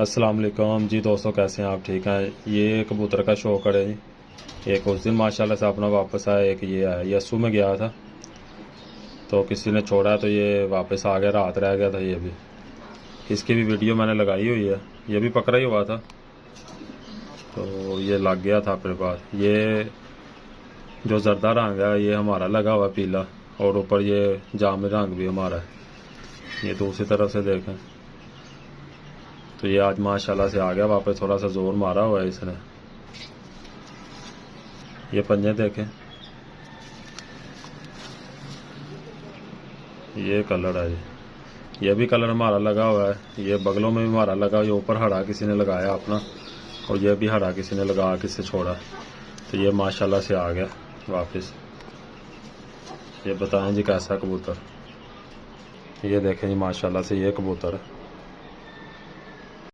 अस्सलाम वालेकुम जी दोस्तों, कैसे हैं आप? ठीक हैं। ये कबूतर का शौक है जी। एक उस दिन माशाल्लाह से अपना वापस आया, एक ये आया। यस्सू में गया था तो किसी ने छोड़ा तो ये वापस आ गया, रात रह गया था। ये भी, इसकी भी वीडियो मैंने लगाई हुई है। ये भी पकड़ा ही हुआ था तो ये लग गया था अपने पास। ये जो जर्दा रंग है ये हमारा लगा हुआ पीला, और ऊपर ये जामुनी रंग भी हमारा है। ये दूसरी तरफ से देखें तो ये आज माशाल्लाह से आ गया वापस। थोड़ा सा जोर मारा हुआ है इसने। ये पंजे देखें, ये कलर है ये भी कलर हमारा लगा हुआ है। ये बगलों में भी हमारा लगा, ये ऊपर हरा किसी ने लगाया अपना, और ये भी हरा किसी ने लगा किससे छोड़ा। तो ये माशाल्लाह से आ गया वापस। ये बताएं जी कैसा कबूतर। ये देखें जी माशाल्लाह से ये कबूतर है।